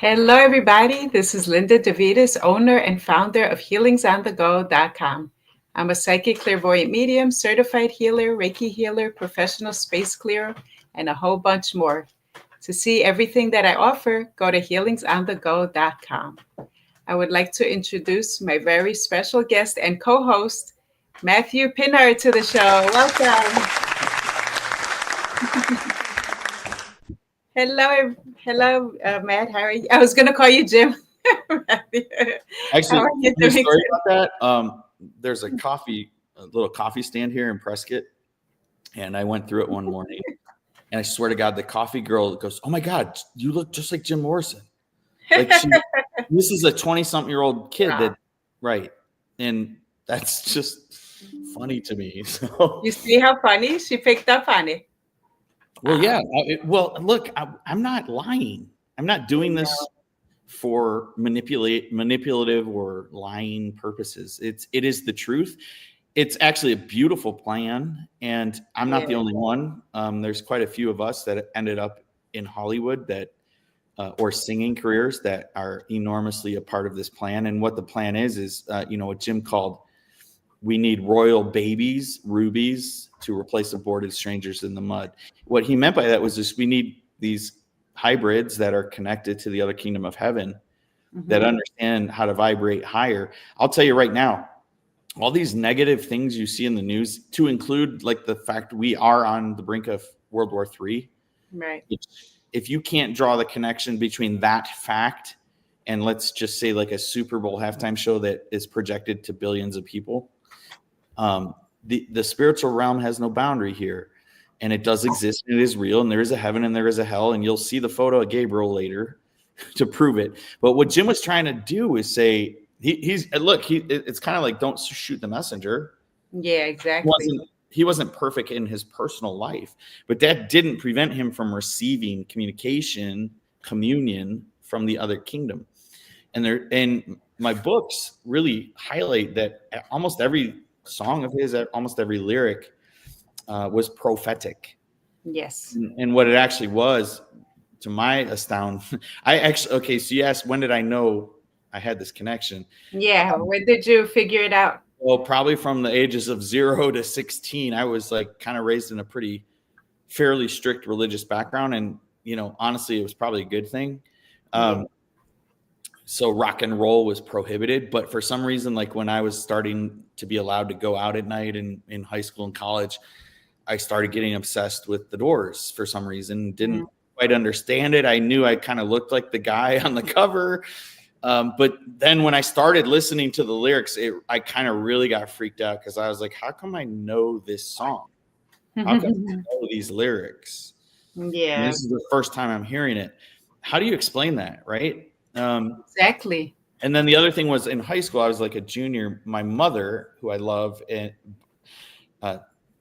Hello, everybody. This is Linda DeVitas, owner and founder of healingsonthego.com. I'm a psychic clairvoyant medium, certified healer, Reiki healer, professional space clearer, and a whole bunch more. To see everything that I offer, go to healingsonthego.com. I would like to introduce my very special guest and co-host, Matthew Pinard, to the show. Welcome. Hello, Matt. How are you? I was going to call you Jim. Actually, How are you true doing story today? about that. There's a little coffee stand here in Prescott, and I went through it one morning, and I swear to God, the coffee girl goes, "Oh my God, you look just like Jim Morrison." Like this is a 20-something-year-old kid Wow. right? And that's just funny to me. So, You see how funny? She picked up on it. well, yeah. Look, I'm not lying. I'm not doing this for manipulative or lying purposes. It is the truth. It's actually a beautiful plan, and I'm not the Yeah. only one. There's quite a few of us that ended up in Hollywood that or singing careers that are enormously a part of this plan. And what the plan is what Jim called, we need royal babies, rubies, to replace aborted strangers in the mud. What he meant by that was just we need these hybrids that are connected to the other kingdom of heaven that understand how to vibrate higher. I'll tell you right now, all these negative things you see in the news, to include like the fact we are on the brink of World War III. Right. If you can't draw the connection between that fact and let's just say like a Super Bowl halftime show that is projected to billions of people, the spiritual realm has no boundary here, and it does exist, and it is real, and there is a heaven and there is a hell, and you'll see the photo of Gabriel later to prove it. But what Jim was trying to do is say it's kind of like don't shoot the messenger. Yeah, exactly. He wasn't perfect in his personal life, but that didn't prevent him from receiving communion from the other kingdom. And my books really highlight that almost every song of his, almost every lyric was prophetic. Yes. And what it actually was, to my astound, so you asked, when did I know I had this connection? Yeah. When did you figure it out? Well, probably from the ages of 0 to 16. I was like kind of raised in a pretty fairly strict religious background. And, honestly, it was probably a good thing. So rock and roll was prohibited. But for some reason, like when I was starting to be allowed to go out at night in high school and college, I started getting obsessed with the Doors for some reason. Didn't quite understand it. I knew I kind of looked like the guy on the cover. But then when I started listening to the lyrics, I kind of really got freaked out because I was like, how come I know this song? How come I know these lyrics? Yeah. And this is the first time I'm hearing it. How do you explain that, right? Exactly. And then the other thing was in high school, I was like a junior. My mother, who I love, and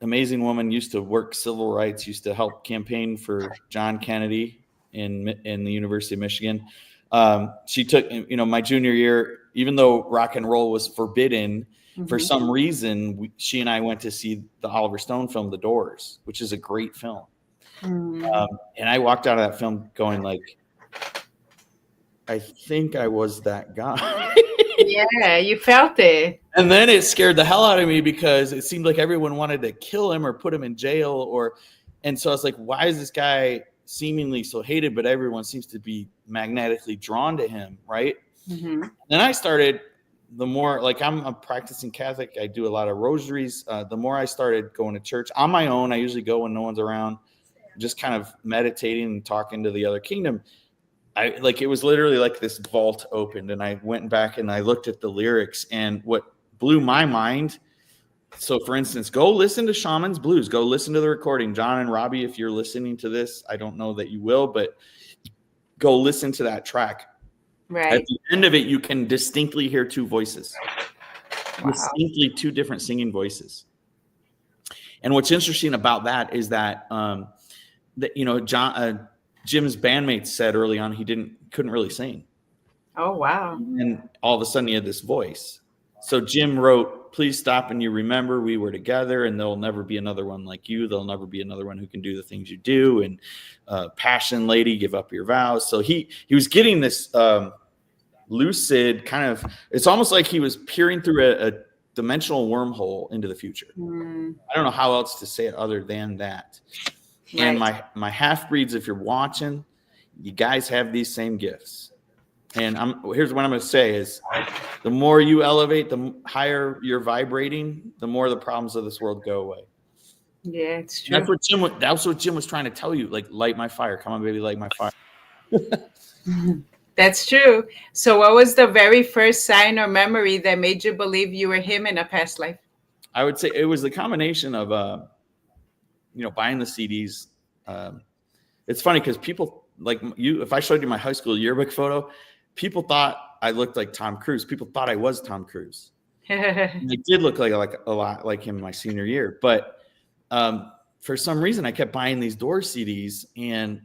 amazing woman, used to work civil rights, used to help campaign for John Kennedy in the University of Michigan. She took, my junior year, even though rock and roll was forbidden, for some reason, she and I went to see the Oliver Stone film, The Doors, which is a great film. And I walked out of that film going like, I think I was that guy. Yeah, you felt it. And then it scared the hell out of me because it seemed like everyone wanted to kill him or put him in jail and so I was like, why is this guy seemingly so hated, but everyone seems to be magnetically drawn to him, right? Then I started, the more, like, I'm a practicing Catholic, I do a lot of rosaries. The more I started going to church on my own, I usually go when no one's around, just kind of meditating and talking to the other kingdom. It was literally like this vault opened, and I went back and I looked at the lyrics, and what blew my mind. So, for instance, go listen to Shaman's Blues. Go listen to the recording. John and Robbie, if you're listening to this, I don't know that you will, but go listen to that track. Right. At the end of it, you can distinctly hear two voices. Wow. Distinctly two different singing voices. And what's interesting about that is that, Jim's bandmates said early on he couldn't really sing. Oh, wow. And all of a sudden he had this voice. So Jim wrote, please stop and you remember we were together, and there'll never be another one like you. There'll never be another one who can do the things you do. And passion lady, give up your vows. So he was getting this lucid kind of, it's almost like he was peering through a dimensional wormhole into the future. I don't know how else to say it other than that. Right. And my half-breeds, if you're watching, you guys have these same gifts. And here's what I'm going to say is, the more you elevate, the higher you're vibrating, the more the problems of this world go away. Yeah, it's true. That's what Jim was trying to tell you. Like, light my fire. Come on, baby, light my fire. That's true. So what was the very first sign or memory that made you believe you were him in a past life? I would say it was the combination of, buying the CDs. It's funny because people like you, if I showed you my high school yearbook photo, people thought I looked like Tom Cruise. People thought I was Tom Cruise. I did look like a lot like him my senior year. But for some reason, I kept buying these Doors CDs, and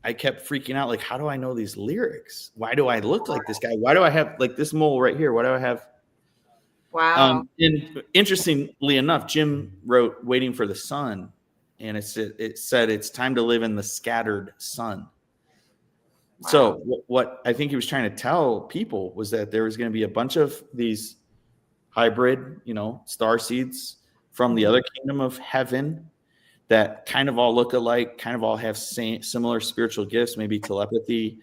I kept freaking out. Like, how do I know these lyrics? Why do I look like this guy? Why do I have like this mole right here? Why do I have? Wow. And interestingly enough, Jim wrote "Waiting for the Sun," and it said it's time to live in the scattered sun. Wow. So what I think he was trying to tell people was that there was going to be a bunch of these hybrid, star seeds from the other kingdom of heaven that kind of all look alike, kind of all have similar spiritual gifts, maybe telepathy,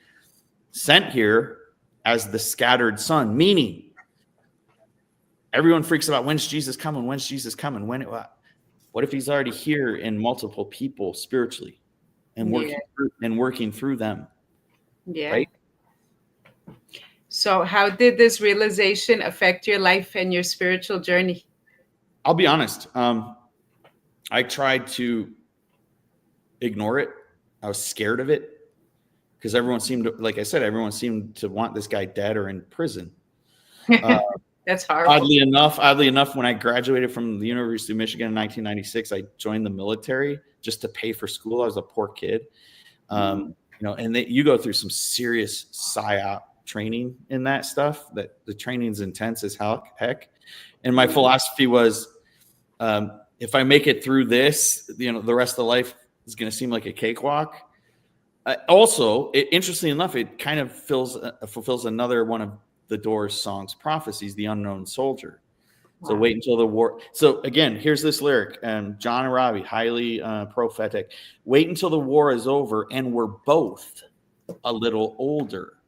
sent here as the scattered sun, meaning everyone freaks about when's Jesus coming, when's Jesus coming, what if he's already here in multiple people spiritually and working through them? Yeah. Right? So how did this realization affect your life and your spiritual journey? I'll be honest. I tried to ignore it. I was scared of it because everyone seemed to want this guy dead or in prison. That's horrible. Oddly enough, when I graduated from the University of Michigan in 1996, I joined the military just to pay for school. I was a poor kid. And you go through some serious psyop training in that stuff. That the training's intense as heck. And my philosophy was, if I make it through this, the rest of life is going to seem like a cakewalk. Interestingly enough, it kind of fulfills another one of the Doors songs, prophecies, the unknown soldier. Wow. So wait until the war. So again, here's this lyric, John and Robbie, highly prophetic. Wait until the war is over and we're both a little older.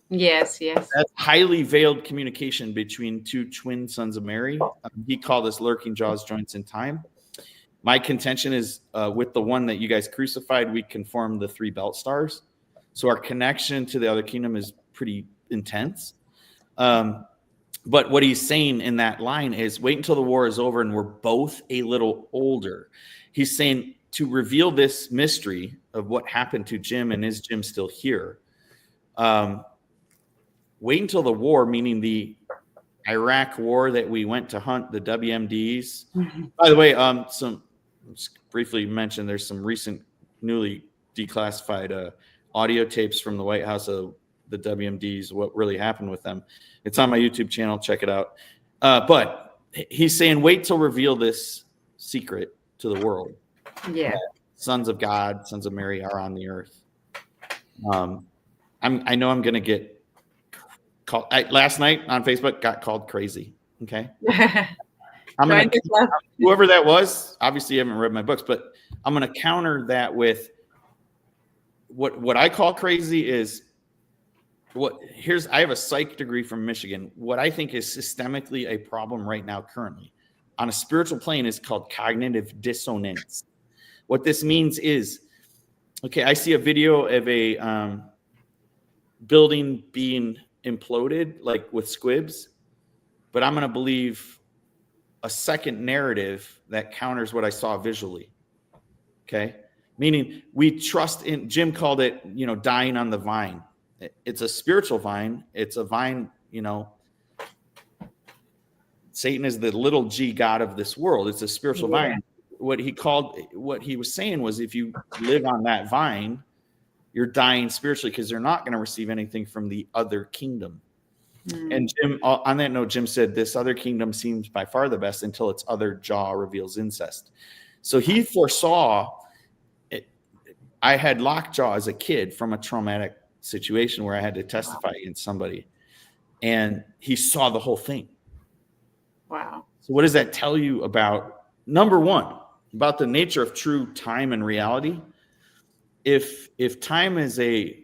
Yes. That's highly veiled communication between two twin sons of Mary. He called us lurking jaws, joints in time. My contention is with the one that you guys crucified, we conform the 3 belt stars. So our connection to the other kingdom is pretty intense. But what he's saying in that line is wait until the war is over and we're both a little older. He's saying to reveal this mystery of what happened to Jim and is Jim still here. Wait until the war, meaning the Iraq war that we went to hunt, the WMDs. Mm-hmm. By the way, just briefly mentioned there's some recent newly declassified audio tapes from the White House of the WMDs, what really happened with them. It's on my YouTube channel. Check it out. But he's saying, wait till reveal this secret to the world. Yeah. Sons of God, sons of Mary are on the earth. I know I'm going to get called. Last night on Facebook got called crazy. Okay. I'm going to, whoever that was, obviously you haven't read my books, but I'm going to counter that with what I call crazy is I have a psych degree from Michigan. What I think is systemically a problem right now, currently on a spiritual plane, is called cognitive dissonance. What this means is, okay, I see a video of a building being imploded, like with squibs, but I'm going to believe a second narrative that counters what I saw visually. Okay. Meaning we trust in, Jim called it, dying on the vine. It's a spiritual vine. It's a vine, Satan is the little g god of this world. It's a spiritual vine. What he was saying was, if you live on that vine, you're dying spiritually because you're not going to receive anything from the other kingdom. And Jim, on that note, Jim said, this other kingdom seems by far the best until its other jaw reveals incest. So he foresaw it. I had lockjaw as a kid from a traumatic situation where I had to testify against somebody, and he saw the whole thing. Wow. So what does that tell you about, number one, about the nature of true time and reality? If time is a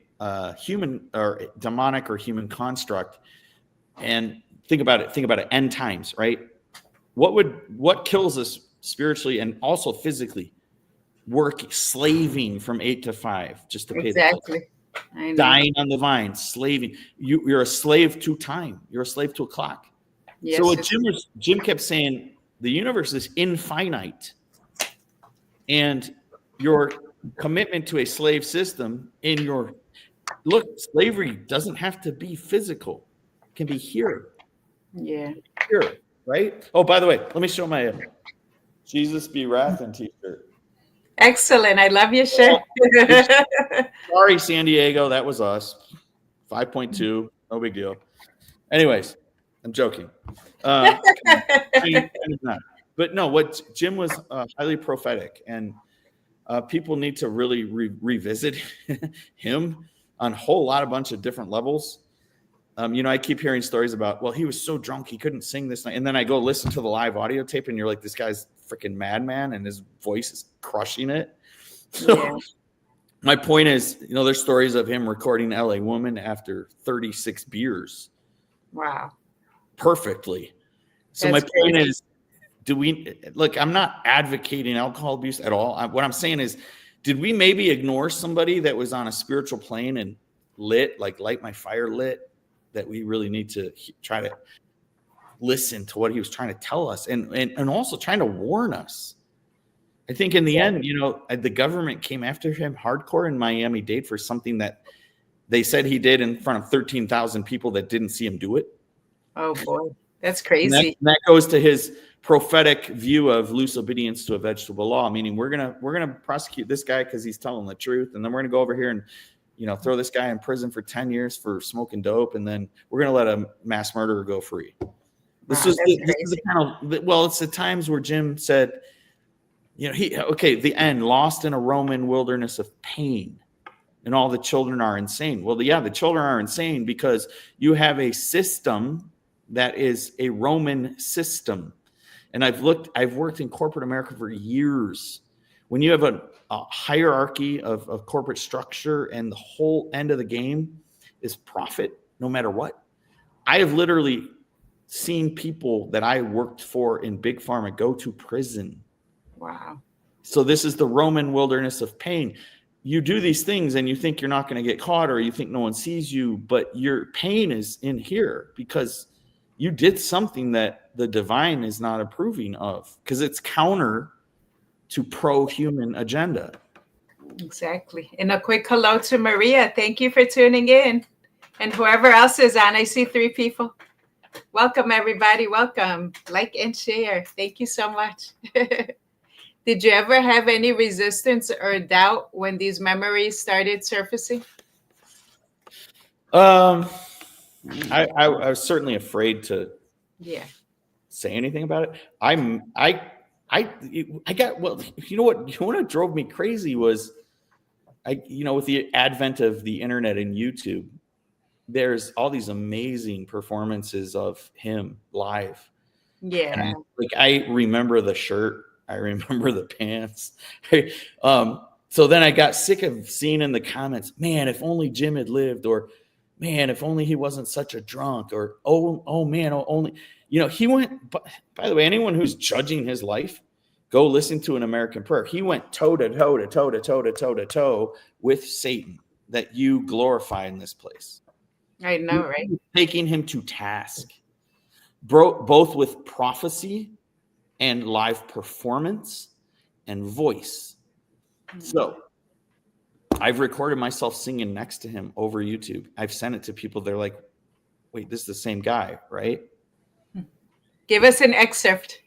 human or demonic or human construct, and think about it, end times, right? What kills us spiritually and also physically? Work, slaving from 8 to 5 just to pay the bills. Exactly. I know. Dying on the vine, slaving. You're a slave to time. You're a slave to a clock. Yes. So what Jim kept saying, the universe is infinite, and your commitment to a slave system slavery doesn't have to be physical. It can be here. Yeah. Here, right? Oh, by the way, let me show my Jesus Be Wrathin t-shirt. Excellent. I love your shirt. Sorry, San Diego. That was us. 5.2. No big deal. Anyways, I'm joking. But no, what Jim was highly prophetic, and people need to really revisit him on a whole bunch of different levels. I keep hearing stories about, well, he was so drunk he couldn't sing this night, and then I go listen to the live audio tape, and you're like, this guy's freaking madman, and his voice is crushing it. So my point is, there's stories of him recording LA Woman after 36 beers. Wow. Perfectly. So my point is, I'm not advocating alcohol abuse at all. What I'm saying is, did we maybe ignore somebody that was on a spiritual plane and light my fire lit, that we really need to try to listen to what he was trying to tell us, and also trying to warn us? I think in the end, the government came after him hardcore in Miami-Dade for something that they said he did in front of 13,000 people that didn't see him do it. Oh boy, that's crazy. And that goes to his prophetic view of loose obedience to a vegetable law, meaning we're gonna prosecute this guy because he's telling the truth, and then we're gonna go over here and throw this guy in prison for 10 years for smoking dope, and then we're gonna let a mass murderer go free. This is the kind of, it's the times where Jim said, the end, lost in a Roman wilderness of pain, and all the children are insane. Well, the children are insane because you have a system that is a Roman system. And I've worked in corporate America for years. When you have a hierarchy of corporate structure, and the whole end of the game is profit, no matter what. I have literally seen people that I worked for in Big Pharma go to prison. Wow. So this is the Roman wilderness of pain. You do these things and you think you're not going to get caught, or you think no one sees you, but your pain is in here because you did something that the divine is not approving of, because it's counter to pro-human agenda. Exactly. And a quick hello to Maria. Thank you for tuning in. And whoever else is on, I see 3 people. Welcome, everybody. Welcome. Like and share. Thank you so much. Did you ever have any resistance or doubt when these memories started surfacing? I was certainly afraid to say anything about it. I got, well, what drove me crazy was, with the advent of the internet and YouTube, there's all these amazing performances of him live. Yeah. And I remember the shirt. I remember the pants. So then I got sick of seeing in the comments, man, if only Jim had lived, or man, if only he wasn't such a drunk, or oh man, only, he went, by the way, anyone who's judging his life, go listen to An American Prayer. He went toe to toe to toe to toe to toe to toe with Satan that you glorify in this place. I know, right? Taking him to task, both with prophecy and live performance and voice. So I've recorded myself singing next to him over YouTube. I've sent it to people. They're like, wait, this is the same guy, right? Give us an excerpt.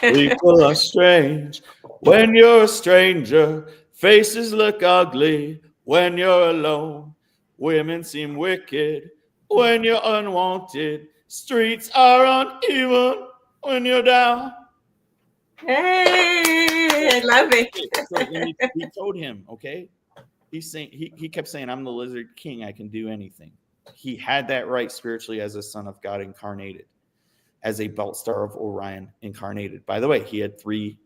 People are strange when you're a stranger. Faces look ugly when you're alone. Women seem wicked when you're unwanted. Streets are uneven when you're down. Hey! I love it. So he told him, okay, he's saying he kept saying, I'm the lizard king, I can do anything. He had that right spiritually as a son of God incarnated, as a belt star of Orion incarnated. By the way, he had 3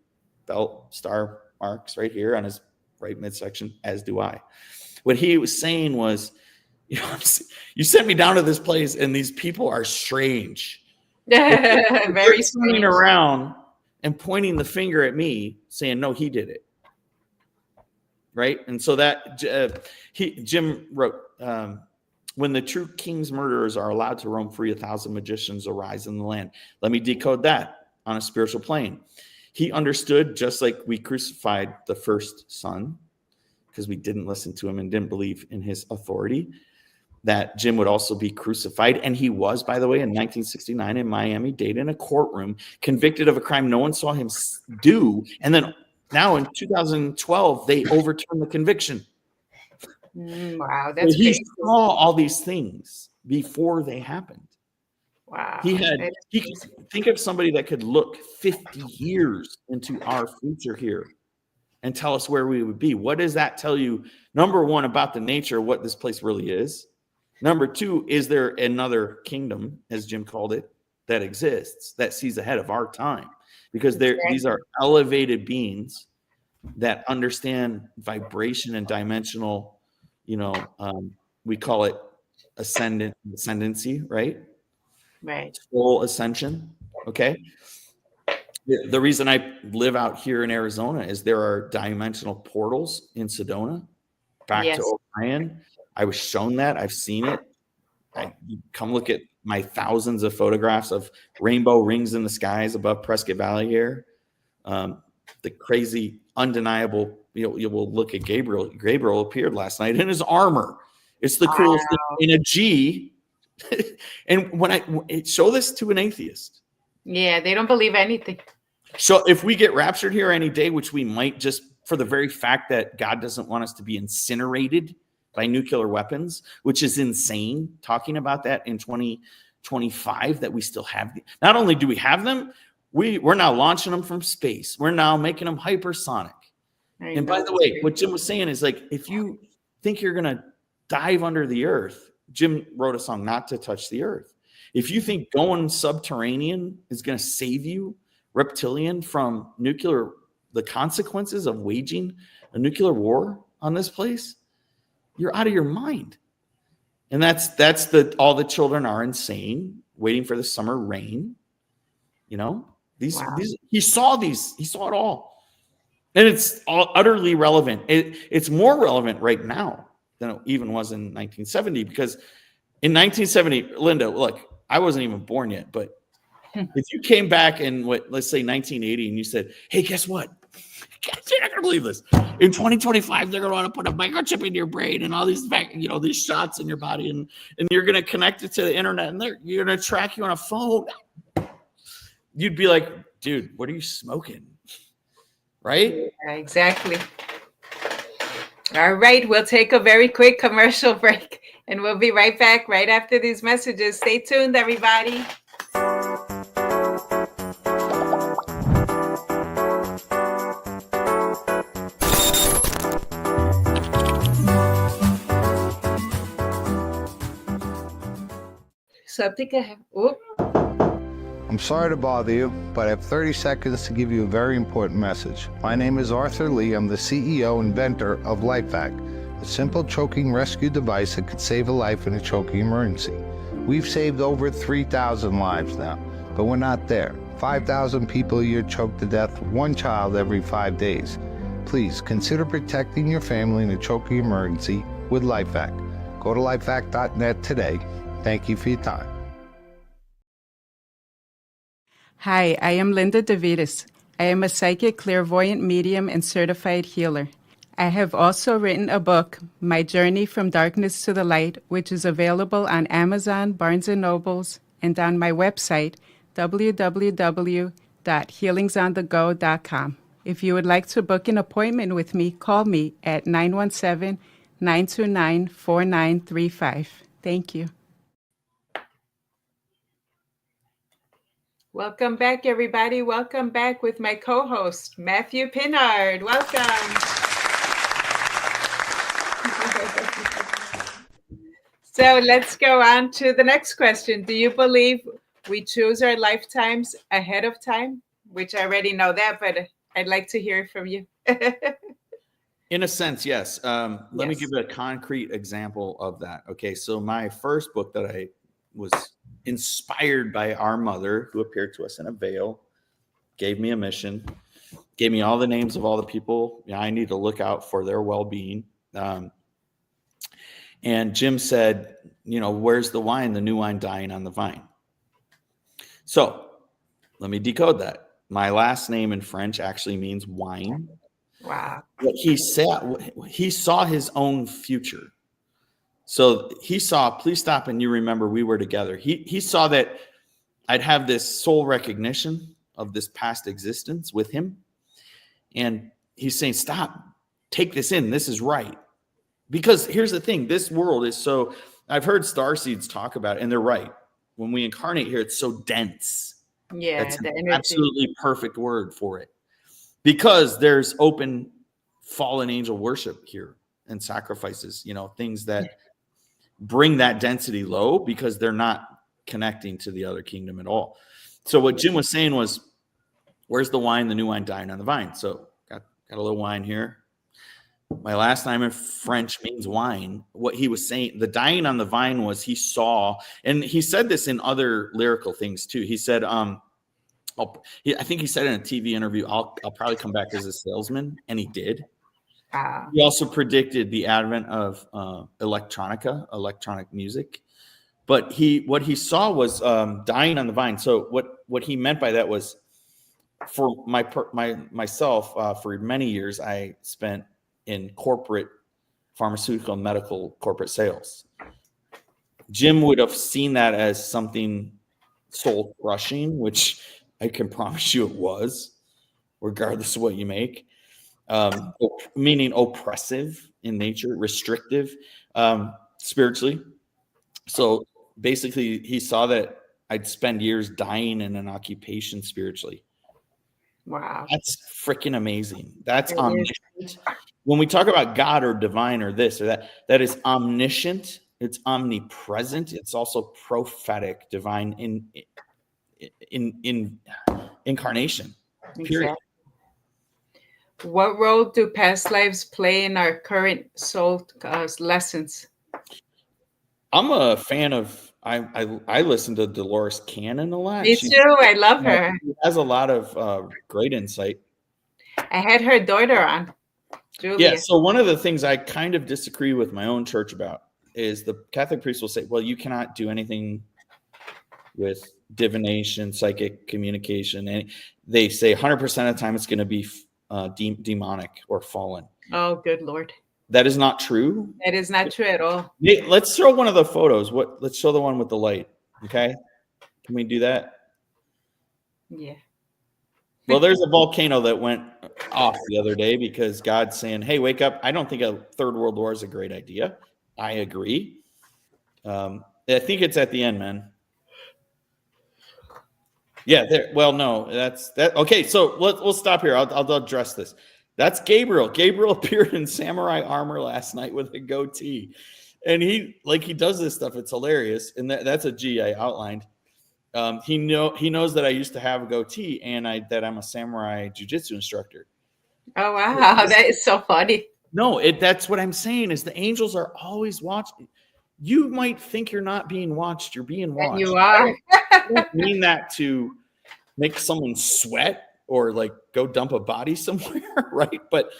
belt star marks right here on his right midsection, as do I. What he was saying was, you sent me down to this place and these people are strange. Very strange. strange. Around and pointing the finger at me saying, no, he did it. Right. And so that Jim wrote, when the true king's murderers are allowed to roam free, 1,000 magicians arise in the land. Let me decode that on a spiritual plane. He understood, just like we crucified the first son because we didn't listen to him and didn't believe in his authority, that Jim would also be crucified. And he was, by the way, in 1969 in Miami-Dade in a courtroom, convicted of a crime no one saw him do. And then now in 2012, they overturned the conviction. Wow, that's he crazy. saw all these things before they happened. Wow. He think of somebody that could look 50 years into our future here and tell us where we would be. What does that tell you? Number one, about the nature of what this place really is. Number two, is there another kingdom, as Jim called it, that exists, that sees ahead of our time? Because these are elevated beings that understand vibration and dimensional, we call it ascendancy, right? Right. Full ascension. Okay. The reason I live out here in Arizona is there are dimensional portals in Sedona back to Orion. I was shown that. I've seen it. You come look at my thousands of photographs of rainbow rings in the skies above Prescott Valley here. The crazy, undeniable, you will look at Gabriel. Gabriel appeared last night in his armor. It's the coolest thing in a G. And when I show this to an atheist. Yeah, they don't believe anything. So if we get raptured here any day, which we might, just for the very fact that God doesn't want us to be incinerated by nuclear weapons, which is insane, talking about that in 2025, that we still have. Not only do we have them, we're now launching them from space. We're now making them hypersonic. And by the way, what Jim was saying is, like, if you think you're going to dive under the earth, Jim wrote a song, Not to Touch the Earth. If you think going subterranean is going to save you, reptilian, from the consequences of waging a nuclear war on this place, you're out of your mind. And that's all the children are insane, waiting for the summer rain. He saw it all. And it's all utterly relevant. It's more relevant right now than it even was in 1970, because in 1970, Linda, look, I wasn't even born yet, but if you came back in let's say 1980, and you said, hey, guess what? You're not gonna believe this. In 2025, they're gonna want to put a microchip in your brain and all these these shots in your body, and you're gonna connect it to the internet, and you're gonna track you on a phone. You'd be like, dude, what are you smoking? Right? Yeah, exactly. All right, we'll take a very quick commercial break, and we'll be right back right after these messages. Stay tuned, everybody. I'm sorry to bother you, but I have 30 seconds to give you a very important message. My name is Arthur Lee. I'm the CEO and inventor of LifeVac, a simple choking rescue device that could save a life in a choking emergency. We've saved over 3,000 lives now, but we're not there. 5,000 people a year choke to death, one child every 5 days. Please consider protecting your family in a choking emergency with LifeVac. Go to lifevac.net today. Thank you for your time. Hi, I am Linda DeVitis. I am a psychic, clairvoyant medium, and certified healer. I have also written a book, My Journey from Darkness to the Light, which is available on Amazon, Barnes & Nobles, and on my website, www.healingsonthego.com. If you would like to book an appointment with me, call me at 917-929-4935. Thank you. Welcome back, everybody. Welcome back with my co-host, Matthew Pinard. Welcome. So let's go on to the next question. Do you believe we choose our lifetimes ahead of time? Which I already know that, but I'd like to hear from you. In a sense, yes. Let me Yes. give you a concrete example of that. Okay, so my first book that I was inspired by our mother, who appeared to us in a veil, gave me a mission, gave me all the names of all the people I need to look out for their well-being. And Jim said, where's the wine? The new wine dying on the vine. So let me decode that. My last name in French actually means wine. Wow. What he said, he saw his own future. So he saw, please stop and you remember we were together. He saw that I'd have this soul recognition of this past existence with him. And he's saying, stop, take this in. This is right. Because here's the thing, this world is so, I've heard starseeds talk about it, and they're right. When we incarnate here, it's so dense. Yeah, That's the an energy. absolutely perfect word for it. Because there's open fallen angel worship here and sacrifices, things that bring that density low because they're not connecting to the other kingdom at all. So what Jim was saying was, where's the wine, the new wine dying on the vine? So got a little wine here. My last name in French means wine. What he was saying, the dying on the vine was he saw, and he said this in other lyrical things too. He said, I think he said in a TV interview, I'll probably come back as a salesman, and he did. He also predicted the advent of electronic music. But what he saw was dying on the vine. So what he meant by that was, for myself, for many years, I spent in corporate pharmaceutical medical corporate sales. Jim would have seen that as something soul crushing, which I can promise you it was, regardless of what you make. Meaning oppressive in nature, restrictive, spiritually. So basically, he saw that I'd spend years dying in an occupation spiritually. Wow. That's freaking amazing. That's omniscient. When we talk about God or divine or this or that, that is omniscient. It's omnipresent. It's also prophetic, divine in incarnation. Period. Exactly. What role do past lives play in our current soul lessons? I'm a fan of. I listen to Dolores Cannon a lot. Me too. I love her. She has a lot of great insight. I had her daughter on, Julia. Yeah. So one of the things I kind of disagree with my own church about is the Catholic priest will say, "Well, you cannot do anything with divination, psychic communication," and they say 100% of the time it's going to be demonic or fallen. Oh, good Lord. That is not true. That is not true at all. Let's throw one of the photos. Let's show the one with the light. Okay. Can we do that? Yeah. Well, there's a volcano that went off the other day because God's saying, hey, wake up. I don't think a third world war is a great idea. I agree. I think it's at the end, man. Yeah. There. Well, no, that's that. Okay. So we'll stop here. I'll address this. That's Gabriel. Gabriel appeared in samurai armor last night with a goatee. And he does this stuff. It's hilarious. And that's a G I outlined. He knows that I used to have a goatee and that I'm a samurai jiu-jitsu instructor. Oh, wow. That is so funny. No, that's what I'm saying is the angels are always watching. You might think you're not being watched. You're being watched. And you are. I don't mean that to make someone sweat or like go dump a body somewhere, right? But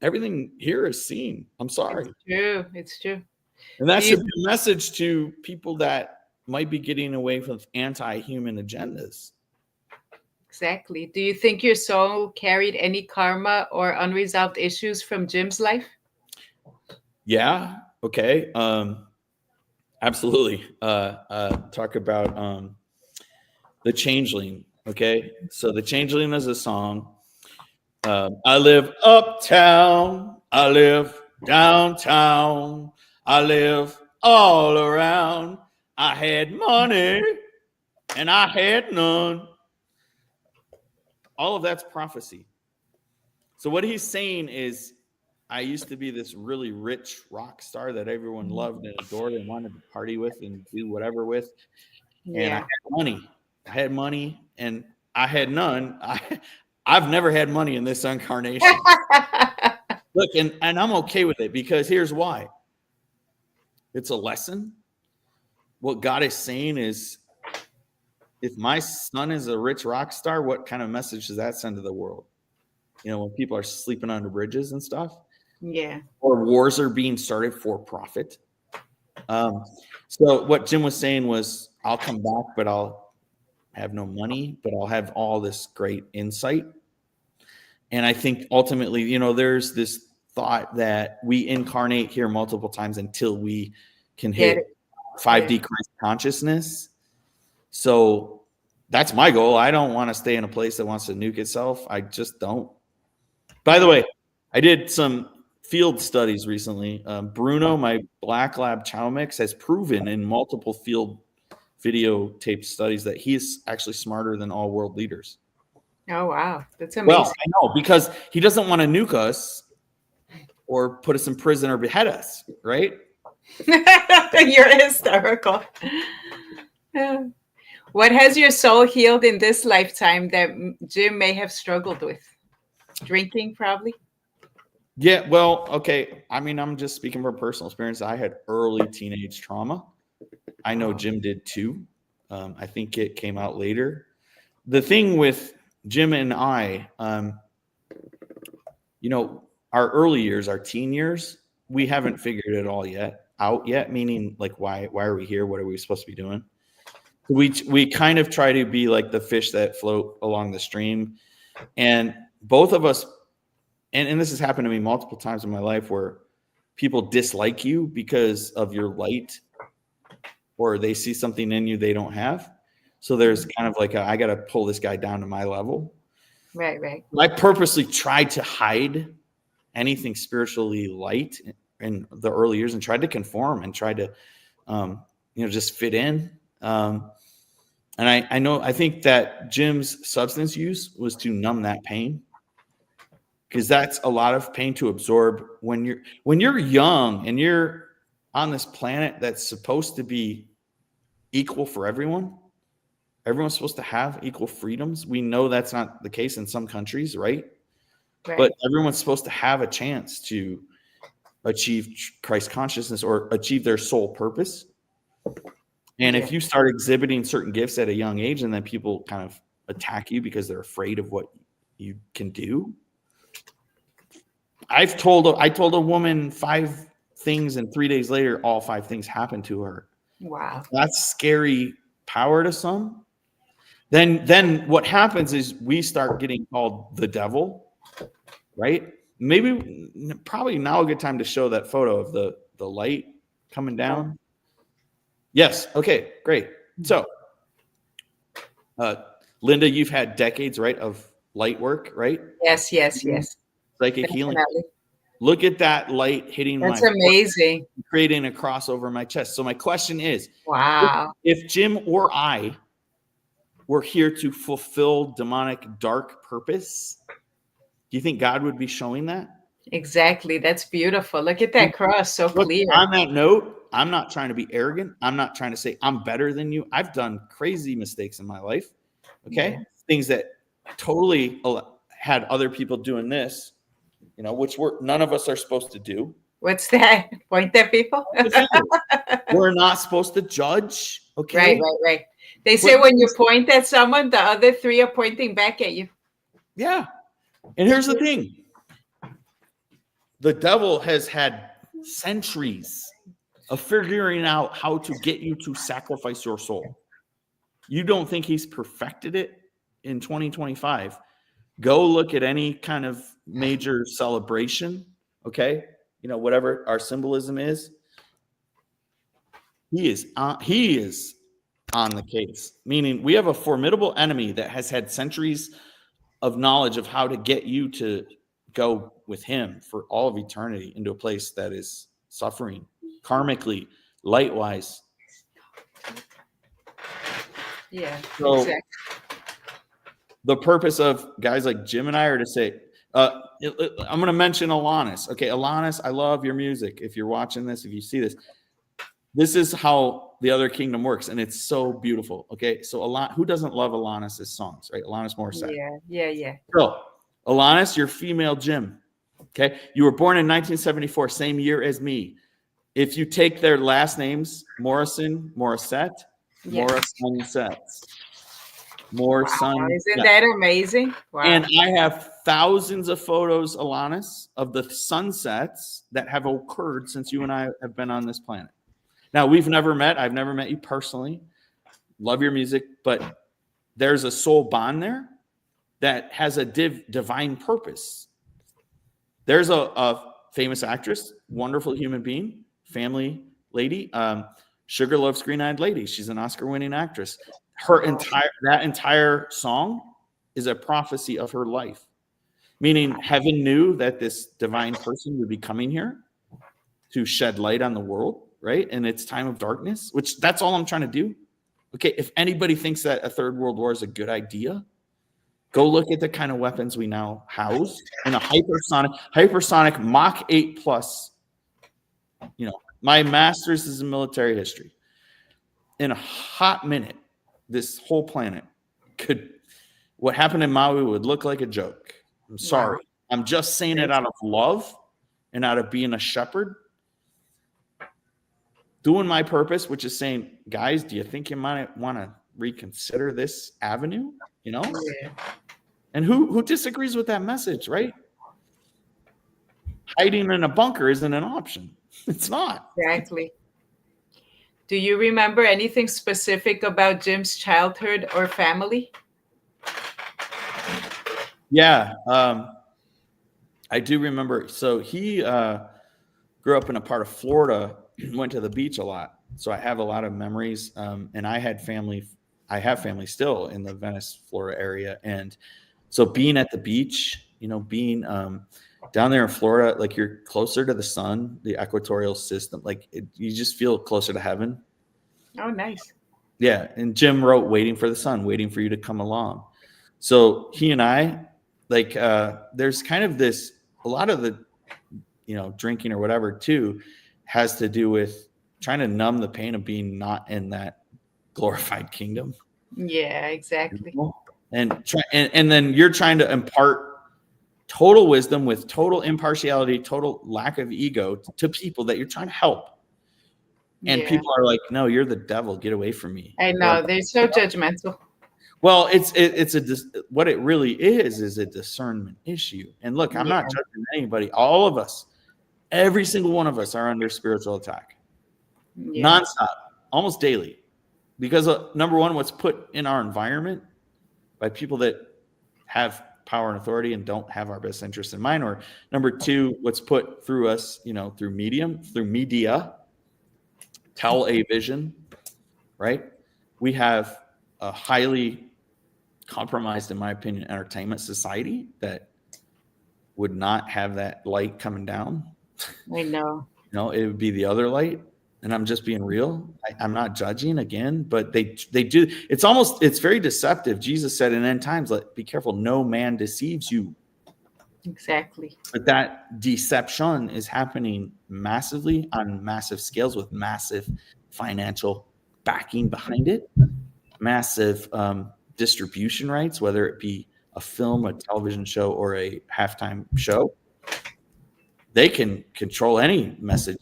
everything here is seen. I'm sorry. It's true. And that should be a message to people that might be getting away from anti-human agendas. Exactly. Do you think your soul carried any karma or unresolved issues from Jim's life? Yeah. Okay. Absolutely. Talk about the Changeling. Okay. So the Changeling is a song. I live uptown. I live downtown. I live all around. I had money. and I had none. All of that's prophecy. So what he's saying is, I used to be this really rich rock star that everyone loved and adored and wanted to party with and do whatever with. And I Yeah. had money. I had money and I had none. I've never had money in this incarnation. Look, and I'm okay with it because here's why. It's a lesson. What God is saying is, if my son is a rich rock star, what kind of message does that send to the world? You know, when people are sleeping under bridges and stuff, Yeah. or wars are being started for profit. So what Jim was saying was, I'll come back, but I'll have no money, but I'll have all this great insight. And I think ultimately, you know, there's this thought that we incarnate here multiple times until we can hit 5D Christ consciousness. So that's my goal. I don't want to stay in a place that wants to nuke itself. I just don't. By the way, I did some field studies recently. Bruno, my black lab chow mix, has proven in multiple field videotape studies that he is actually smarter than all world leaders. Oh, wow. That's amazing. Well, I know, because he doesn't want to nuke us or put us in prison or behead us, right? You're hysterical. What has your soul healed in this lifetime that Jim may have struggled with? Drinking, probably? Yeah, well, okay. I mean, I'm just speaking from personal experience. I had early teenage trauma. I know Jim did too. I think it came out later. The thing with Jim and I, you know, our early years, our teen years, we haven't figured it all out yet. Meaning, like, why are we here? What are we supposed to be doing? We kind of try to be like the fish that float along the stream, and both of us, and this has happened to me multiple times in my life, where people dislike you because of your light, or they see something in you they don't have. So there's kind of like I got to pull this guy down to my level. Right. I purposely tried to hide anything spiritually light in the early years and tried to conform and tried to, just fit in. And I think that Jim's substance use was to numb that pain, because that's a lot of pain to absorb when you're young and you're on this planet that's supposed to be equal for everyone. Everyone's supposed to have equal freedoms. We know that's not the case in some countries, right? But everyone's supposed to have a chance to achieve Christ consciousness or achieve their soul purpose. And if you start exhibiting certain gifts at a young age and then people kind of attack you because they're afraid of what you can do. I told a woman 5 things, and 3 days later, all 5 things happened to her. Wow. That's scary power to some. Then what happens is we start getting called the devil, right? Probably now a good time to show that photo of the light coming down. Yes. Okay, great. So, Linda, you've had decades, right, of light work, right? Yes. Psychic healing. Look at that light hitting That's my amazing. foot, creating a cross over my chest. So my question is, wow. If Jim or I were here to fulfill demonic dark purpose, do you think God would be showing that? Exactly. That's beautiful. Look at that cross, so clear. On that note, I'm not trying to be arrogant. I'm not trying to say I'm better than you. I've done crazy mistakes in my life. Okay. Yeah. Things that totally had other people doing this, which none of us are supposed to do. What's that? Point at people? We're not supposed to judge. Okay. Right. They say when you point at someone, the other 3 are pointing back at you. Yeah. And here's the thing. The devil has had centuries of figuring out how to get you to sacrifice your soul. You don't think he's perfected it in 2025? Go look at any kind of major celebration, okay? Whatever our symbolism is. He is on the case, meaning we have a formidable enemy that has had centuries of knowledge of how to get you to go with him for all of eternity into a place that is suffering, karmically, light-wise. Yeah, So exactly. the purpose of guys like Jim and I are to say, I'm going to mention Alanis. Okay, Alanis, I love your music. If you're watching this, if you see this, this is how the other kingdom works, and it's so beautiful. Okay, so who doesn't love Alanis's songs, right? Alanis Morrison. Yeah. So, Alanis, you're female Jim. Okay, you were born in 1974, same year as me. If you take their last names, Morrison, Morissette, Yeah. Morrison. Isn't that amazing? Wow. And I have thousands of photos, Alanis, of the sunsets that have occurred since you and I have been on this planet. Now, we've never met. I've never met you personally. Love your music, but there's a soul bond there that has a divine purpose. There's a famous actress, wonderful human being, family lady. Sugar Loves Green-Eyed Lady. She's an Oscar-winning actress. That entire song is a prophecy of her life, meaning heaven knew that this divine person would be coming here to shed light on the world, right? In its time of darkness, which that's all I'm trying to do. Okay, if anybody thinks that a third world war is a good idea, go look at the kind of weapons we now house in a hypersonic Mach 8 plus. You know, my master's is in military history. In a hot minute, this whole planet what happened in Maui would look like a joke. I'm sorry. Wow. I'm just saying it out of love and out of being a shepherd. Doing my purpose, which is saying, guys, do you think you might want to reconsider this avenue? You know? Yeah. And who disagrees with that message, right? Hiding in a bunker isn't an option. It's not. Exactly. Do you remember anything specific about Jim's childhood or family? Yeah, I do remember. So he grew up in a part of Florida, went to the beach a lot. So I have a lot of memories. And I have family still in the Venice, Florida area. And so being at the beach, you know, being down there in Florida, like you're closer to the sun, the equatorial system, like you just feel closer to heaven. Oh, nice. Yeah. And Jim wrote Waiting for the Sun, waiting for you to come along. So he and I, like, there's kind of this, a lot of the, you know, drinking or whatever too, has to do with trying to numb the pain of being not in that glorified kingdom. Yeah, exactly. And then you're trying to impart total wisdom with total impartiality, total lack of ego to people that you're trying to help. And people are like, no, you're the devil. Get away from me. I know. They're so judgmental. Well, what it really is a discernment issue. And look, I'm not judging anybody. All of us, every single one of us are under spiritual attack. Nonstop, almost daily. Because number one, what's put in our environment by people that have power and authority and don't have our best interest in mind, or number two, what's put through us, you know, through media, television, right? We have a highly compromised, in my opinion, entertainment society that would not have that light coming down. I know. You know, it would be the other light. And I'm just being real. I'm not judging again, but they do. It's very deceptive. Jesus said in end times, be careful, no man deceives you. Exactly. But that deception is happening massively on massive scales with massive financial backing behind it, massive distribution rights, whether it be a film, a television show, or a halftime show. They can control any message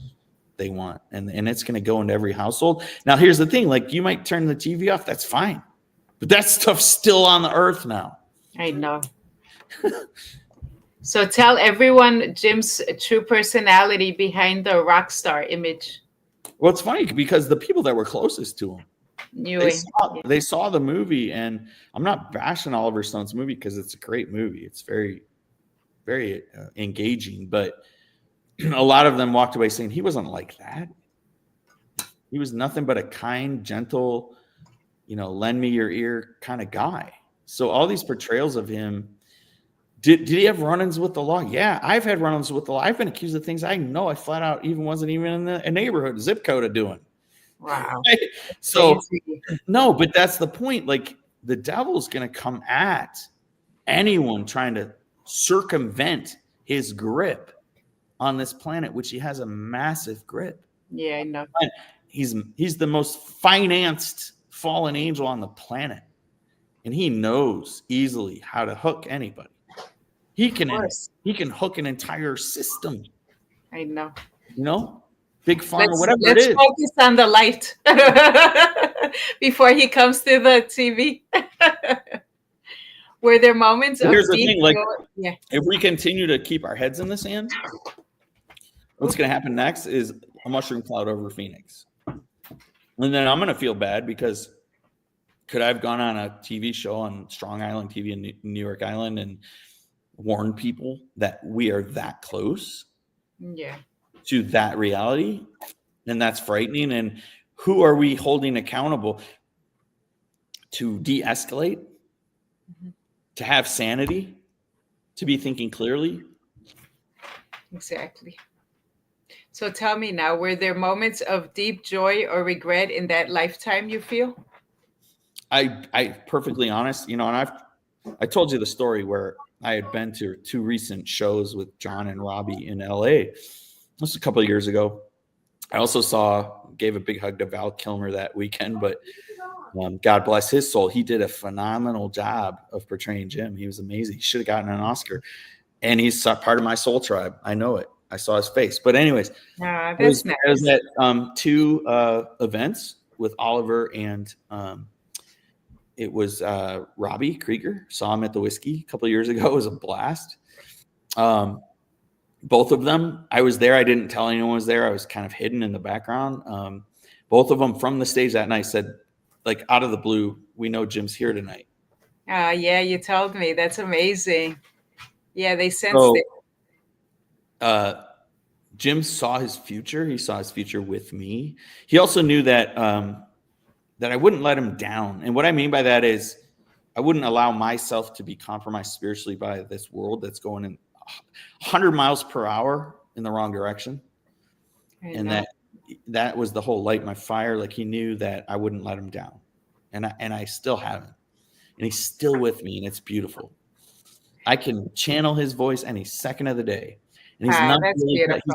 they want, and it's going to go into every household. Now, here's the thing: like, you might turn the TV off, that's fine, but that stuff's still on the earth now. I know. So tell everyone Jim's true personality behind the rock star image. Well, it's funny because the people that were closest to him, they saw the movie, and I'm not bashing Oliver Stone's movie because it's a great movie. It's very, very engaging, but a lot of them walked away saying he wasn't like that. He was nothing but a kind, gentle, you know, lend me your ear kind of guy. So all these portrayals of him, did he have run-ins with the law? Yeah, I've had run-ins with the law. I've been accused of things I know I flat out wasn't even in a neighborhood zip code of doing. Wow. Right? So Crazy. no, but that's the point. Like the devil's going to come at anyone trying to circumvent his grip on this planet, which he has a massive grip. Yeah, I know. He's the most financed fallen angel on the planet, and he knows easily how to hook anybody. He can hook an entire system. I know. You know, big pharma, whatever it Let's is. focus on the light before he comes to the TV. Were there moments of Here's the deep thing, like, yeah. if we continue to keep our heads in the sand, what's going to happen next is a mushroom cloud over Phoenix. And then I'm going to feel bad because could I have gone on a TV show on Strong Island TV in New York Island and warned people that we are that close to that reality? And that's frightening. And who are we holding accountable to de-escalate, to have sanity, to be thinking clearly? Exactly. So tell me now, were there moments of deep joy or regret in that lifetime you feel? I perfectly honest, you know, and I told you the story where I had been to 2 recent shows with John and Robbie in LA. This was a couple of years ago. I also gave a big hug to Val Kilmer that weekend, but God bless his soul. He did a phenomenal job of portraying Jim. He was amazing. He should have gotten an Oscar. And he's part of my soul tribe. I know it. I saw his face. But anyways, that's nice. I was at 2 events with Oliver and it was Robbie Krieger. Saw him at the Whiskey a couple of years ago. It was a blast. Both of them, I was there. I didn't tell anyone was there. I was kind of hidden in the background. Both of them from the stage that night said, like, out of the blue, we know Jim's here tonight. Yeah, you told me. That's amazing. Yeah, they sensed it. Jim saw his future. He saw his future with me. He also knew that that I wouldn't let him down. And what I mean by that is I wouldn't allow myself to be compromised spiritually by this world that's going in 100 miles per hour in the wrong direction. And that was the whole light my fire. Like, he knew that I wouldn't let him down. And I still haven't. And he's still with me, and it's beautiful. I can channel his voice any second of the day. And he's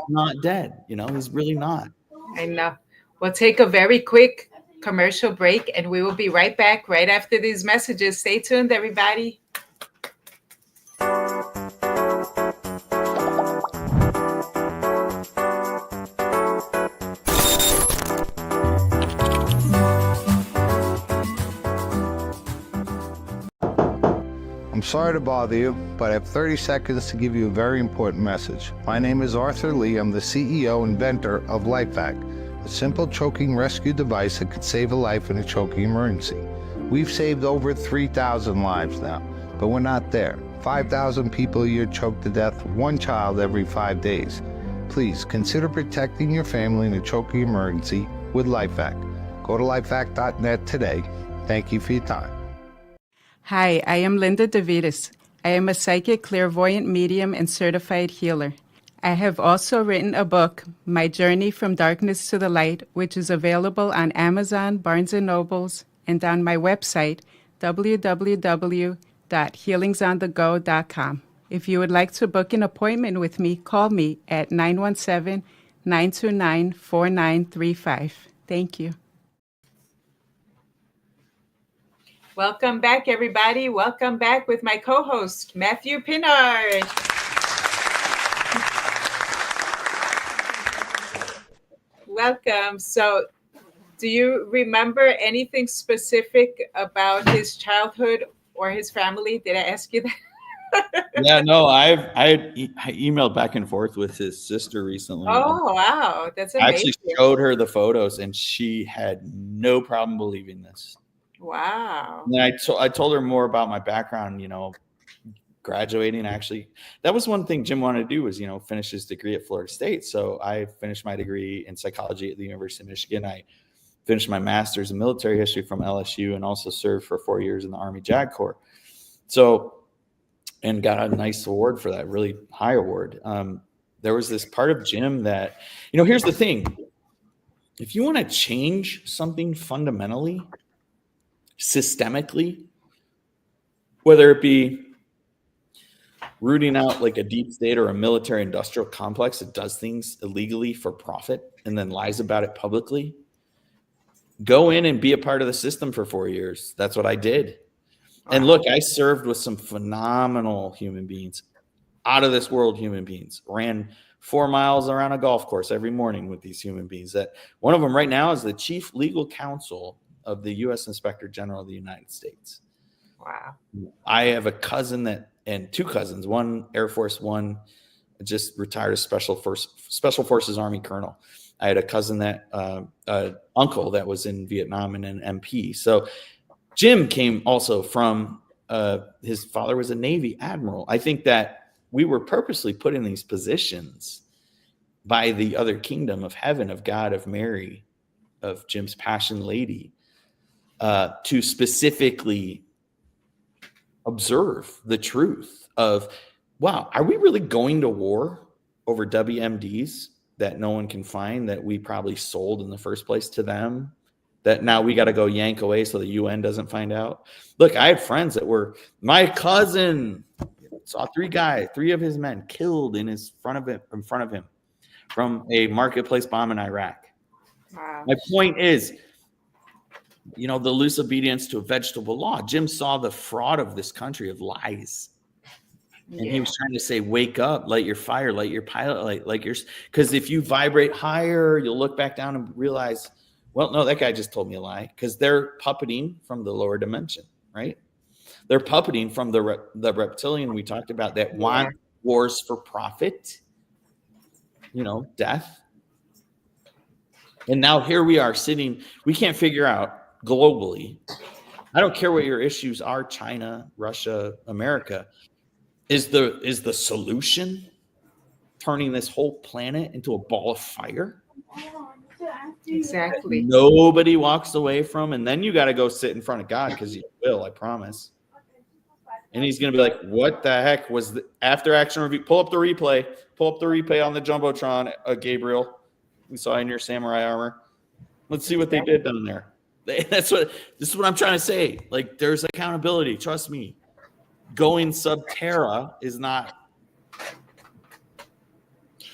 not dead. You know, he's really not. I know. We'll take a very quick commercial break, and we will be right back right after these messages. Stay tuned, everybody. I'm sorry to bother you, but I have 30 seconds to give you a very important message. My name is Arthur Lee. I'm the CEO and inventor of LifeVac, a simple choking rescue device that could save a life in a choking emergency. We've saved over 3,000 lives now, but we're not there. 5,000 people a year choke to death, 1 child every 5 days. Please consider protecting your family in a choking emergency with LifeVac. Go to lifevac.net today. Thank you for your time. Hi, I am Linda DeVitis. I am a psychic, clairvoyant medium, and certified healer. I have also written a book, My Journey from Darkness to the Light, which is available on Amazon, Barnes & Nobles, and on my website, www.healingsonthego.com. If you would like to book an appointment with me, call me at 917-929-4935. Thank you. Welcome back, everybody. Welcome back with my co-host, Matthew Pinard. Welcome. So, do you remember anything specific about his childhood or his family? Did I ask you that? Yeah, no, I emailed back and forth with his sister recently. Oh, wow. That's amazing. I actually showed her the photos, and she had no problem believing this. Wow. And I told her more about my background, you know, graduating. Actually, that was one thing Jim wanted to do was, you know, finish his degree at Florida State. So I finished my degree in psychology at the University of Michigan. I finished my master's in military history from LSU and also served for 4 years in the Army JAG Corps. So, and got a nice award for that, really high award. There was this part of Jim that, you know, here's the thing. if you want to change something fundamentally, systemically, whether it be rooting out like a deep state or a military industrial complex that does things illegally for profit and then lies about it publicly, go in and be a part of the system for 4 years. That's what I did. Wow. And look, I served with some phenomenal human beings, out of this world human beings. Ran 4 miles around a golf course every morning with these human beings. That one of them right now is the chief legal counsel of the U.S. Inspector General of the United States. Wow. I have a cousin and 2 cousins, one Air Force, one just retired as Special Forces Army colonel. I had a cousin that uncle that was in Vietnam and an MP. So Jim came also from his father was a Navy admiral. I think that we were purposely put in these positions by the other kingdom of heaven, of God, of Mary, of Jim's Passion Lady, to specifically observe the truth of, wow, are we really going to war over WMDs that no one can find, that we probably sold in the first place to them, that now we got to go yank away so the UN doesn't find out? Look, I had friends that were, my cousin saw 3 of his men killed in front of him from a marketplace bomb in Iraq. Wow. My point is, the loose obedience to a vegetable law. Jim saw the fraud of this country of lies. And he was trying to say, wake up, light your fire, light your pilot light, because if you vibrate higher, you'll look back down and realize, well, no, that guy just told me a lie, because they're puppeting from the lower dimension, right? They're puppeting from the reptilian we talked about that want wars for profit, death. And now here we are sitting, we can't figure out globally. I don't care what your issues are, China, Russia, America. Is the solution turning this whole planet into a ball of fire? Exactly. Nobody walks away from, and then you got to go sit in front of God, because you will, I promise. And he's going to be like, what the heck was the after action review? Pull up the replay on the Jumbotron, Gabriel. We saw in your samurai armor. Let's see what they did down there. This is what I'm trying to say. Like, there's accountability. Trust me. Going sub terra is not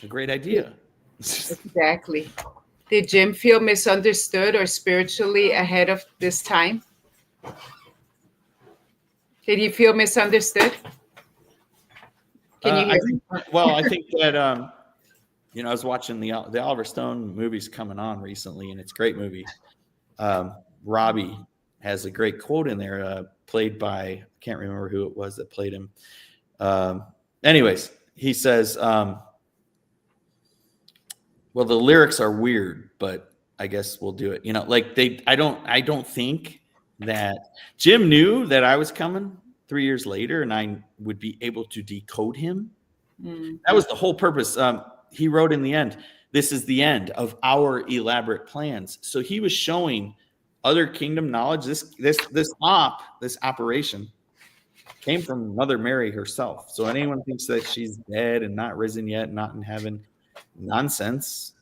a great idea. Exactly. Did Jim feel misunderstood or spiritually ahead of this time? Did he feel misunderstood? Can you hear me? I think that I was watching the Oliver Stone movies coming on recently, and it's a great movie. Robbie has a great quote in there, played by, I can't remember who it was that played him. Anyways, he says, well, the lyrics are weird, but I guess we'll do it. I don't think that Jim knew that I was coming 3 years later and I would be able to decode him. Mm. That was the whole purpose. He wrote in the end, this is the end of our elaborate plans. So he was showing other kingdom knowledge. This operation came from Mother Mary herself. So anyone thinks that she's dead and not risen yet, not in heaven, nonsense.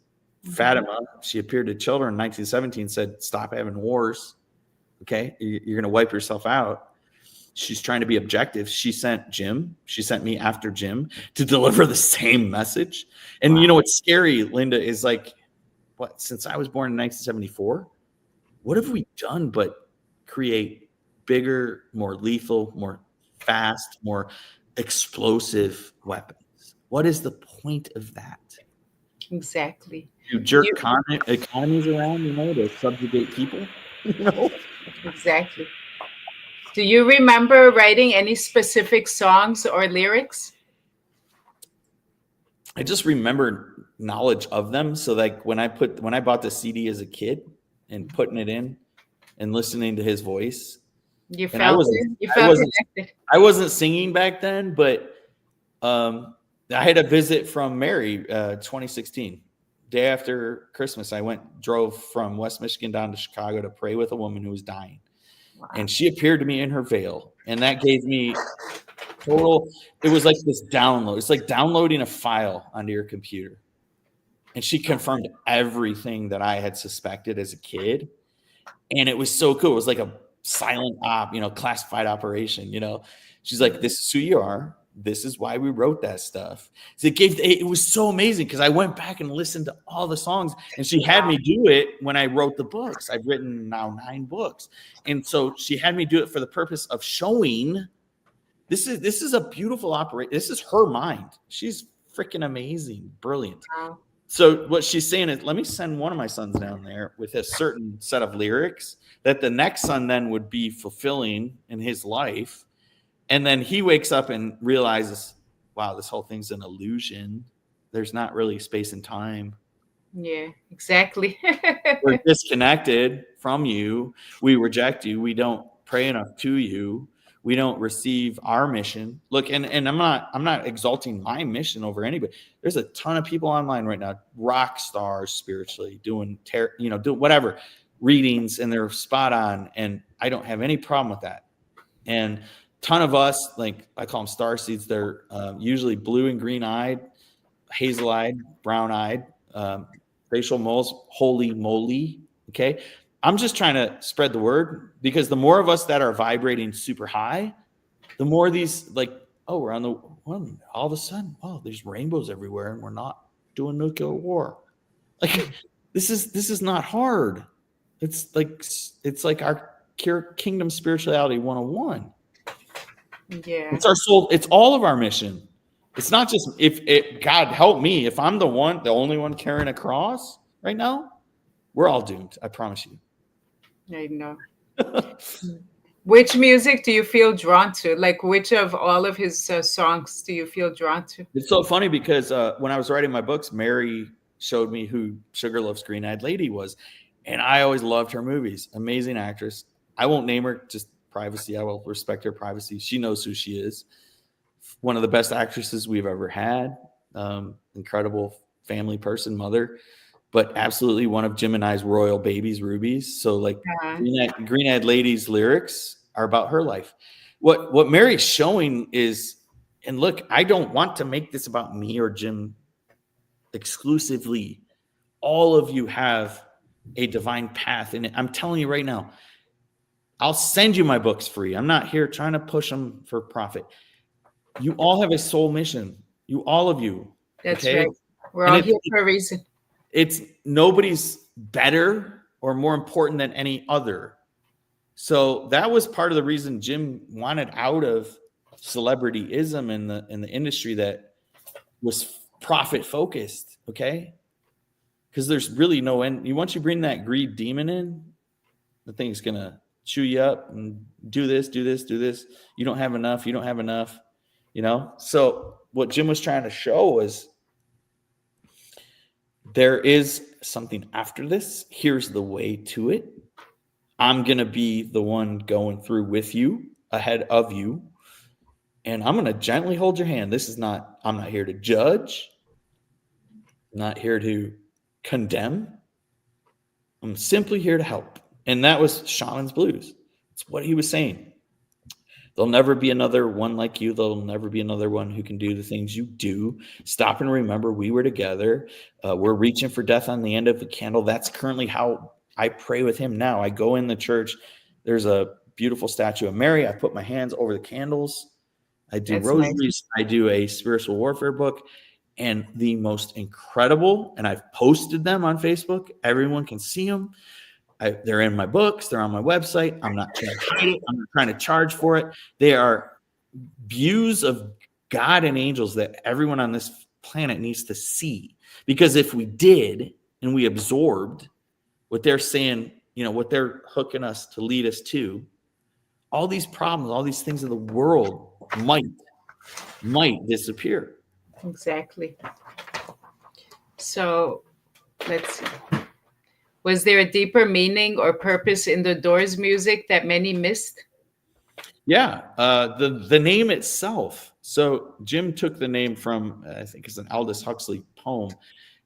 Fatima, she appeared to children in 1917, said, stop having wars. Okay, you're going to wipe yourself out. She's trying to be objective. She sent me after Jim to deliver the same message. And you know what's scary, Linda, is like, since I was born in 1974, what have we done but create bigger, more lethal, more fast, more explosive weapons? What is the point of that? Exactly. To jerk economies around, to subjugate people? Exactly. Do you remember writing any specific songs or lyrics? I just remember knowledge of them. So like when I bought the CD as a kid and putting it in and listening to his voice, you felt connected. I wasn't singing back then, but I had a visit from Mary, 2016. Day after Christmas, I drove from West Michigan down to Chicago to pray with a woman who was dying. Wow. And she appeared to me in her veil. And that gave me it was like this download. It's like downloading a file onto your computer. And she confirmed everything that I had suspected as a kid. And it was so cool. It was like a silent op, classified operation, She's like, this is who you are. This is why we wrote that stuff. So it was so amazing because I went back and listened to all the songs, and she had me do it when I wrote the books. I've written now 9 books. And so she had me do it for the purpose of showing this is a beautiful operation. This is her mind. She's freaking amazing, brilliant. Wow. So what she's saying is, let me send one of my sons down there with a certain set of lyrics that the next son then would be fulfilling in his life. And then he wakes up and realizes, wow, this whole thing's an illusion. There's not really space and time. Yeah, exactly. We're disconnected from you. We reject you. We don't pray enough to you. We don't receive our mission. Look, and I'm not exalting my mission over anybody. There's a ton of people online right now, rock stars spiritually, doing whatever readings, and they're spot on. And I don't have any problem with that. And ton of us, like I call them star seeds, they're usually blue and green eyed, hazel eyed, brown eyed, facial moles, holy moly. Okay. I'm just trying to spread the word, because the more of us that are vibrating super high, the more these we're on the one, all of a sudden, there's rainbows everywhere and we're not doing nuclear war. Like this is not hard. It's like our kingdom spirituality 101. Yeah. It's our soul. It's all of our mission. It's not just God help me, if I'm the only one carrying a cross right now, we're all doomed. I promise you. I know. Which music do you feel drawn to? Like, which of all of his songs do you feel drawn to? It's so funny because when I was writing my books, Mary showed me who Sugar Love's Green-Eyed Lady was. And I always loved her movies. Amazing actress. I won't name her, just privacy. I will respect her privacy. She knows who she is. One of the best actresses we've ever had. Incredible family person, mother. But absolutely one of Jim and I's royal babies, rubies. So Green-Eyed Lady's lyrics are about her life. What Mary's showing is, and look, I don't want to make this about me or Jim exclusively. All of you have a divine path. And I'm telling you right now, I'll send you my books free. I'm not here trying to push them for profit. You all have a soul mission. All of you. That's okay? right. We're all here for a reason. It's nobody's better or more important than any other. So that was part of the reason Jim wanted out of celebrityism in the industry that was profit focused. Okay. Because there's really no end. Once you bring that greed demon in, the thing's going to chew you up and do this. You don't have enough. So what Jim was trying to show was, there is something after this. Here's the way to it. I'm going to be the one going through with you, ahead of you. And I'm going to gently hold your hand. I'm not here to judge. I'm not here to condemn. I'm simply here to help. And that was Shaman's Blues. It's what he was saying. There'll never be another one like you. There'll never be another one who can do the things you do. Stop and remember we were together. We're reaching for death on the end of the candle. That's currently how I pray with him now. I go in the church. There's a beautiful statue of Mary. I put my hands over the candles. I do rosaries. Nice. I do a spiritual warfare book. And the most incredible, and I've posted them on Facebook. Everyone can see them. They're in my books. They're on my website. I'm not trying to hide it. I'm not trying to charge for it. They are views of God and angels that everyone on this planet needs to see. Because if we did and we absorbed what they're saying, what they're hooking us to lead us to, all these problems, all these things in the world might disappear. Exactly. So let's see. Was there a deeper meaning or purpose in the Doors music that many missed? Yeah, the name itself. So Jim took the name from, I think it's an Aldous Huxley poem. I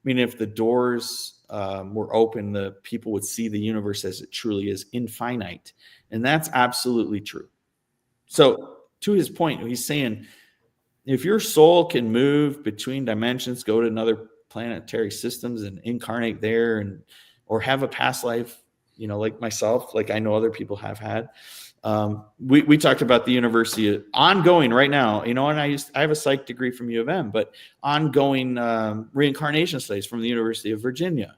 mean, if the doors were open, the people would see the universe as it truly is, infinite. And that's absolutely true. So to his point, he's saying, if your soul can move between dimensions, go to another planetary systems and incarnate there, and or have a past life, like myself, like I know other people have had. We talked about the university ongoing right now, and I have a psych degree from U of M, but ongoing reincarnation studies from the University of Virginia,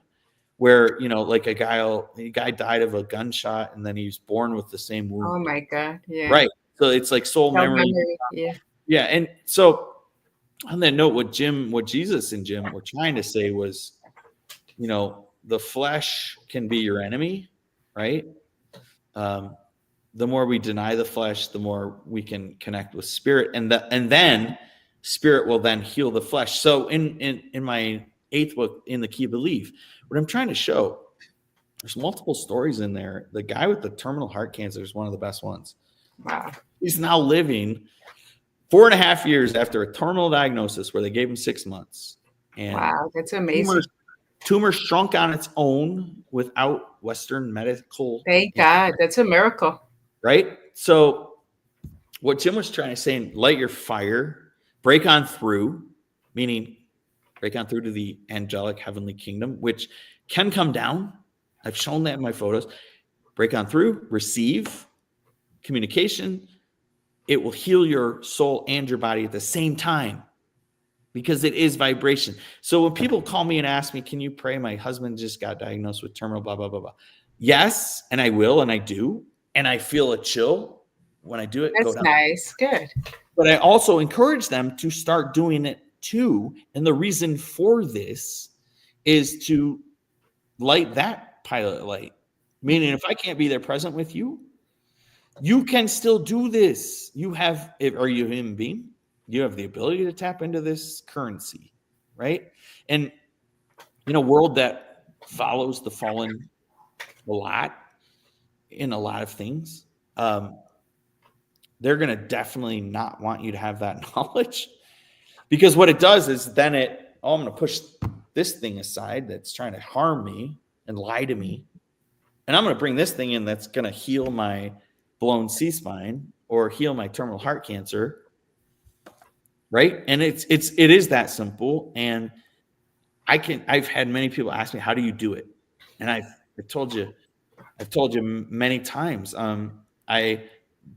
where like a guy died of a gunshot and then he was born with the same wound. Oh my God. Yeah. Right. So it's like soul memory. Yeah. Yeah. And so on that note, what Jesus and Jim were trying to say was, the flesh can be your enemy, right? The more we deny the flesh, the more we can connect with spirit, and then spirit will then heal the flesh. So in my 8th book, In the Key of Belief, what I'm trying to show, there's multiple stories in there. The guy with the terminal heart cancer is one of the best ones. Wow. He's now living 4.5 years after a terminal diagnosis where they gave him 6 months. And wow, that's amazing. Tumor shrunk on its own without Western medical. Thank God. That's a miracle. Right? So what Jim was trying to say, light your fire, break on through, meaning break on through to the angelic heavenly kingdom, which can come down. I've shown that in my photos. Break on through, receive communication. It will heal your soul and your body at the same time, because it is vibration. So when people call me and ask me, can you pray? My husband just got diagnosed with terminal blah, blah, blah, blah. Yes, and I will, and I do. And I feel a chill when I do it. That's nice. Good. But I also encourage them to start doing it too. And the reason for this is to light that pilot light. Meaning, if I can't be there present with you, you can still do this. Are you a human being? You have the ability to tap into this currency, right? And in a world that follows the fallen a lot, in a lot of things, they're going to definitely not want you to have that knowledge, because what it does is then I'm going to push this thing aside that's trying to harm me and lie to me, and I'm going to bring this thing in that's going to heal my blown C-spine or heal my terminal heart cancer, right? And it is that simple. And I've had many people ask me, how do you do it? And I've told you many times. I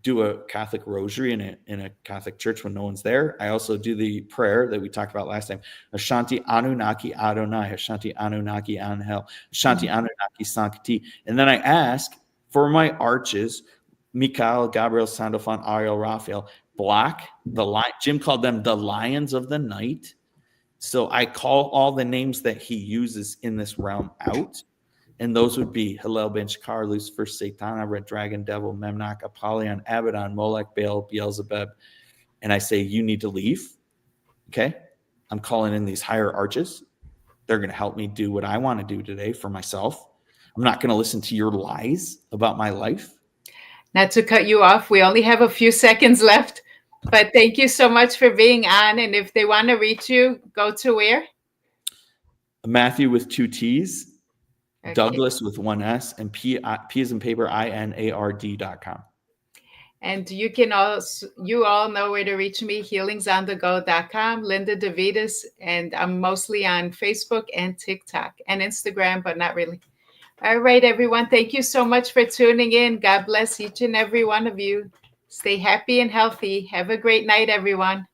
do a Catholic rosary in a Catholic church when no one's there. I also do the prayer that we talked about last time. Ashanti Anunnaki Adonai, Ashanti Anunnaki Angel, Ashanti Anunnaki Sancti. And then I ask for my arches, Michael, Gabriel, Sandalphon, Ariel, Raphael, block the lion. Jim called them the lions of the night. So I call all the names that he uses in this realm out. And those would be Hillel, Ben Shakar, Lucifer, Satan, Red Dragon, Devil, Memnoch, Apollyon, Abaddon, Molech, Baal, Beelzebub. And I say, you need to leave. Okay? I'm calling in these higher arches. They're going to help me do what I want to do today for myself. I'm not going to listen to your lies about my life. Not to cut you off, we only have a few seconds left, but thank you so much for being on. And if they want to reach you, go to where? Matthew with 2 T's. Okay. Douglas with 1 S, and P as in paper, INARD.com. And you all know where to reach me, healingsonthego.com, Linda DeVitas, and I'm mostly on Facebook and TikTok and Instagram, but not really. All right, everyone. Thank you so much for tuning in. God bless each and every one of you. Stay happy and healthy. Have a great night, everyone.